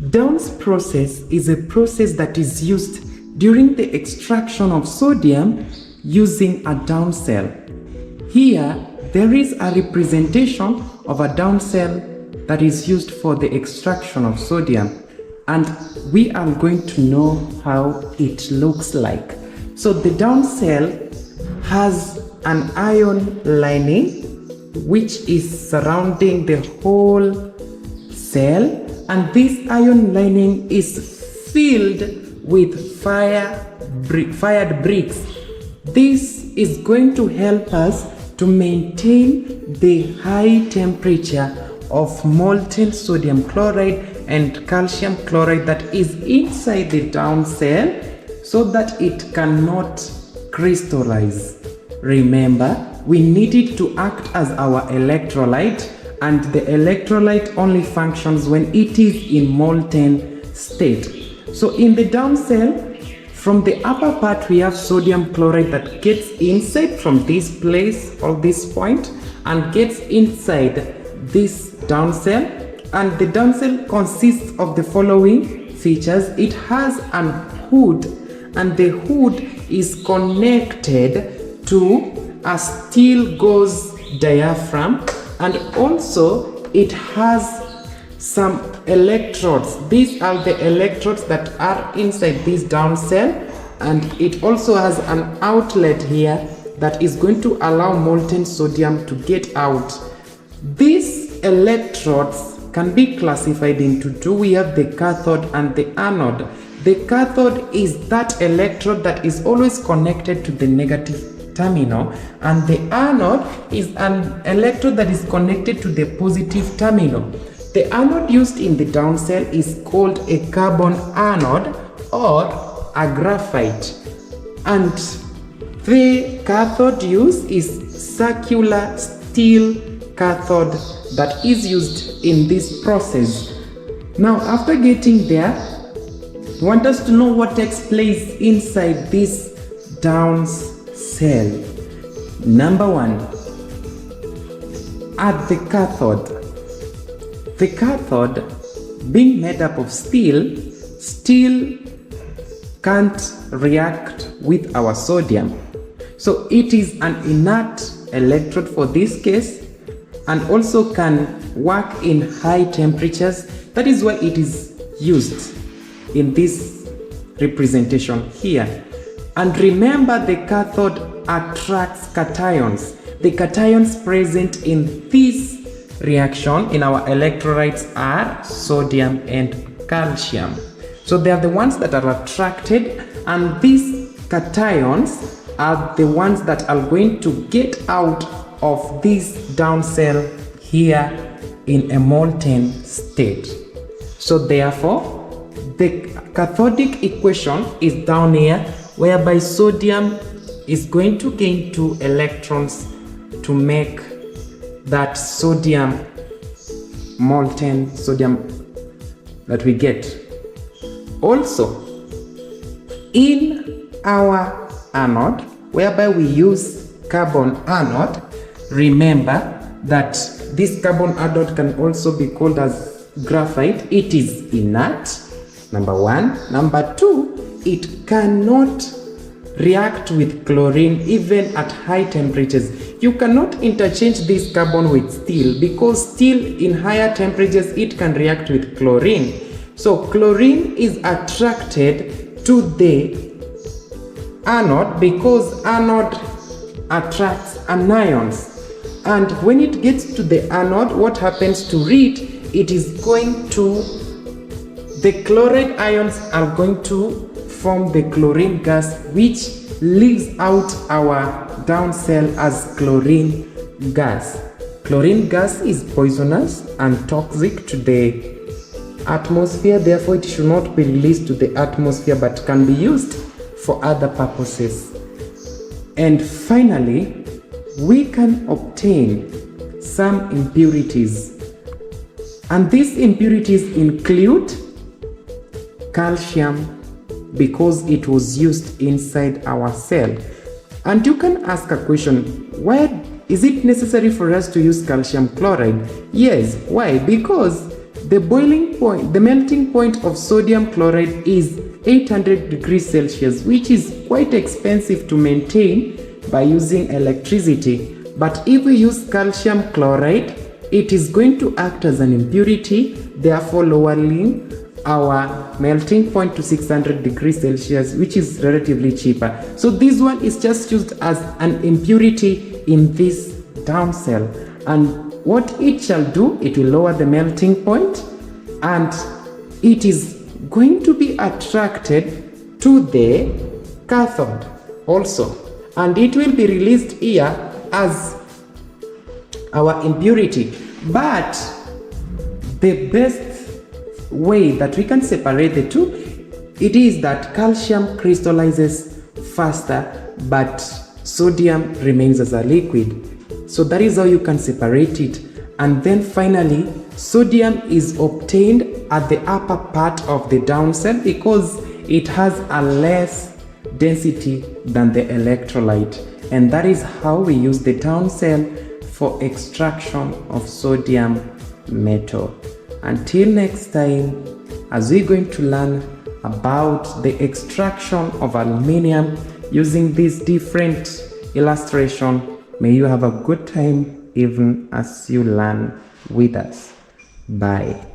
Downs process is a process that is used during the extraction of sodium using a Down cell. Here, there is a representation of a Down cell that is used for the extraction of sodium, and we are going to know how it looks like. So the Down cell has an ion lining which is surrounding the whole cell, and this ion lining is filled with fired bricks. This is going to help us to maintain the high temperature of molten sodium chloride and calcium chloride that is inside the Down cell so that it cannot crystallize. Remember, we need it to act as our electrolyte, and the electrolyte only functions when it is in molten state. So in the Down cell, from the upper part we have sodium chloride that gets inside from this place or this point and gets inside this Down cell, and the Down cell consists of the following features. It has an hood, and the hood is connected to a steel gauze diaphragm, and also it has some electrodes. These are the electrodes that are inside this Down cell, and it also has an outlet here that is going to allow molten sodium to get out. These electrodes can be classified into two. We have the cathode and the anode. The cathode is that electrode that is always connected to the negative terminal, and the anode is an electrode that is connected to the positive terminal. The anode used in the Down cell is called a carbon anode or a graphite, and the cathode used is circular steel cathode that is used in this process. Now, after getting there, I want us to know what takes place inside this Down cell. Number one, at the cathode. The cathode, being made up of steel can't react with our sodium. So it is an inert electrode for this case, and also can work in high temperatures. That is why it is used in this representation here. And remember, the cathode attracts cations. The cations present in this reaction in our electrolytes are sodium and calcium. So they are the ones that are attracted, and these cations are the ones that are going to get out of this Down cell here in a molten state. So therefore, the cathodic equation is down here, whereby sodium is going to gain 2 electrons to make that sodium, molten sodium that we get. Also, in our anode, whereby we use carbon anode, remember that this carbon anode can also be called as graphite. It is inert, number one. Number two, it cannot react with chlorine even at high temperatures. You cannot interchange this carbon with steel, because steel in higher temperatures it can react with chlorine. So chlorine is attracted to the anode because anode attracts anions, and when it gets to the anode, what happens to it? It is going to, the chloride ions are going to form the chlorine gas, which leaves out our down cell as chlorine gas. Chlorine gas is poisonous and toxic to the atmosphere, therefore it should not be released to the atmosphere but can be used for other purposes. And finally, we can obtain some impurities, and these impurities include calcium, because it was used inside our cell. And you can ask a question, why is it necessary for us to use calcium chloride? Yes, why? Because the boiling point, the melting point of sodium chloride is 800 degrees Celsius, which is quite expensive to maintain by using electricity. But if we use calcium chloride, it is going to act as an impurity, therefore lowering our melting point to 600 degrees Celsius, which is relatively cheaper. So this one is just used as an impurity in this down cell, and what it shall do, it will lower the melting point, and it is going to be attracted to the cathode also, and it will be released here as our impurity. But the best way that we can separate the two, it is that calcium crystallizes faster, but sodium remains as a liquid. So that is how you can separate it. And then finally, sodium is obtained at the upper part of the down cell because it has a less density than the electrolyte. And that is how we use the down cell for extraction of sodium metal. Until next time, as we're going to learn about the extraction of aluminium using this different illustration, may you have a good time even as you learn with us. Bye.